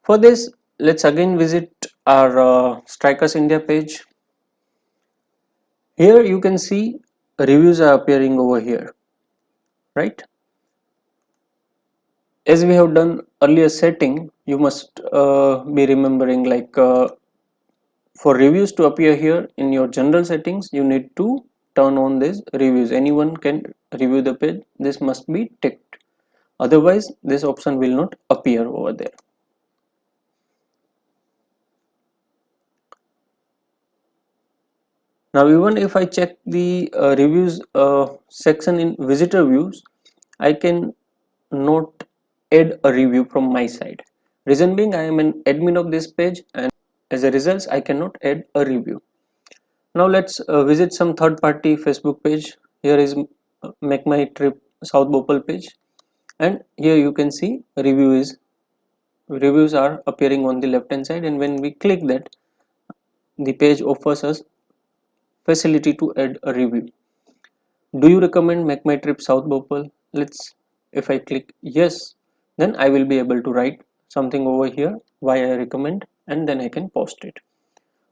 For this, let's again visit our Strikers India page. Here you can see reviews are appearing over here, right? As we have done earlier setting, you must be remembering, like for reviews to appear here in your general settings, you need to turn on these reviews. Anyone can review the page. This must be ticked. Otherwise, this option will not appear over there. Now, even if I check the reviews section in visitor views, I can not add a review from my side. Reason being, I am an admin of this page, and as a result, I cannot add a review. Now let's visit some third-party Facebook page. Here is Make My Trip South Bhopal page, and here you can see reviews are appearing on the left-hand side, and when we click that, the page offers us facility to add a review. Do you recommend Make My Trip South Bhopal? If I click yes, then I will be able to write something over here why I recommend, and then I can post it.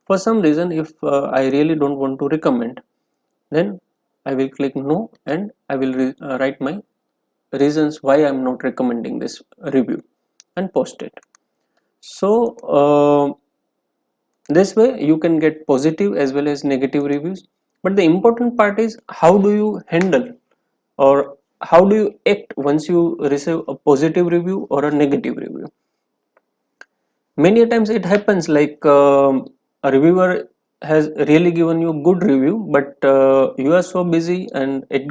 For some reason, if I really don't want to recommend, then I will click no, and I will write my reasons why I'm not recommending this review and post it. So this way you can get positive as well as negative reviews, but the important part is how do you handle, or how do you act once you receive a positive review or a negative review. Many times it happens, like a reviewer has really given you good review, but you are so busy and it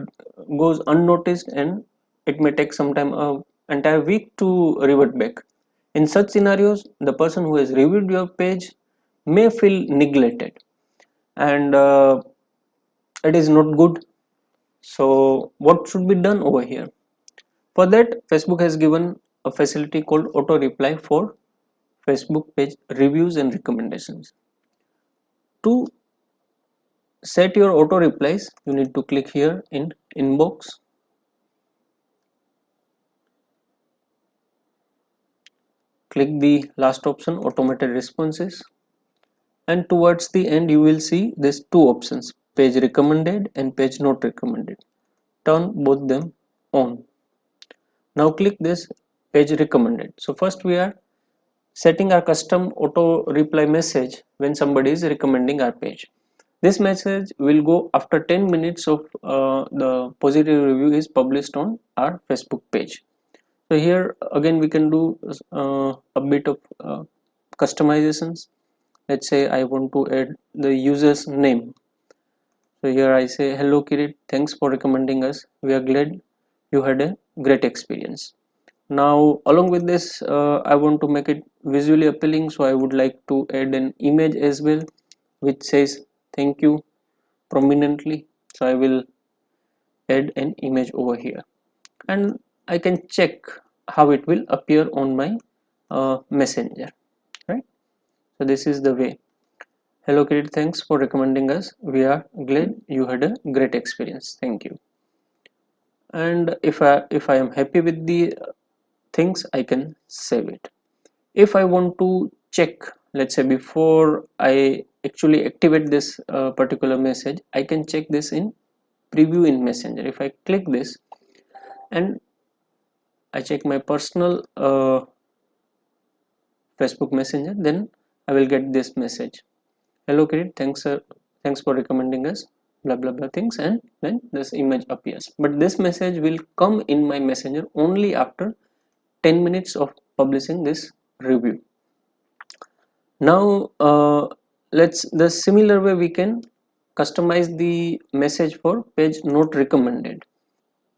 goes unnoticed, and it may take some time, entire week to revert back. In such scenarios, the person who has reviewed your page may feel neglected, and it is not good. So what should be done over here? For that, Facebook has given a facility called auto reply for Facebook page reviews and recommendations. To set your auto replies, you need to click here in inbox, click the last option, automated responses, and towards the end you will see these two options, page recommended and page not recommended. Turn both them on. Now click this page recommended. So first we are setting our custom auto reply message when somebody is recommending our page. This message will go after 10 minutes of the positive review is published on our Facebook page. So here again we can do a bit of customizations. Let's say I want to add the user's name. So here I say, hello Kirit, thanks for recommending us. We are glad you had a great experience. Now along with this, I want to make it visually appealing, so I would like to add an image as well which says thank you prominently. So I will add an image over here, and I can check how it will appear on my messenger, right? So this is the way. Hello Kirit, thanks for recommending us. We are glad you had a great experience. Thank you. And if I am happy with the things, I can save it. If I want to check, let's say before I actually activate this particular message, I can check this in preview in messenger. If I click this and I check my personal Facebook messenger, then I will get this message, hello Kirit, thanks for recommending us, blah blah blah things, and then this image appears. But this message will come in my messenger only after 10 minutes of publishing this review. Now let's the similar way we can customize the message for page not recommended.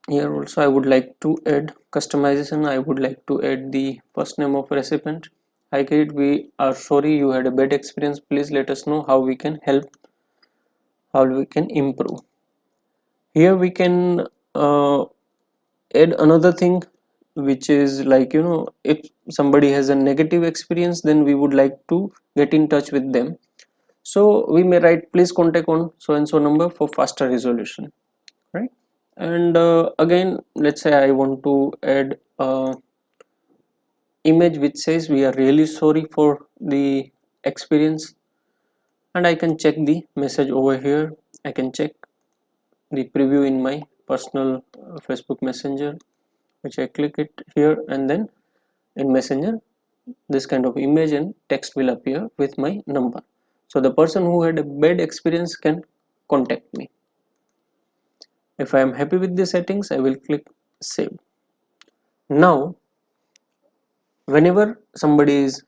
Here also I would like to add customization. I would like to add the first name of recipient. Hi Kirit, we are sorry you had a bad experience. Please let us know how we can help, how we can improve. Here we can add another thing, which is like, if somebody has a negative experience, then we would like to get in touch with them. So we may write, please contact on so and so number for faster resolution, right? And again, let's say I want to add image which says we are really sorry for the experience, and I can check the message over here. I can check the preview in my personal Facebook Messenger, which I click it here, and then in Messenger this kind of image and text will appear with my number, so the person who had a bad experience can contact me. If I am happy with the settings, I will click save. Now whenever somebody is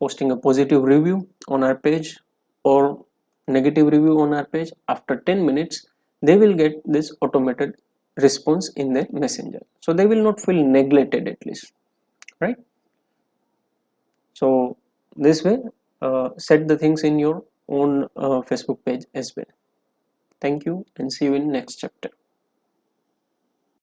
posting a positive review on our page or negative review on our page, after 10 minutes they will get this automated response in their messenger, so they will not feel neglected at least, right? So this way, set the things in your own Facebook page as well. Thank you and see you in next chapter.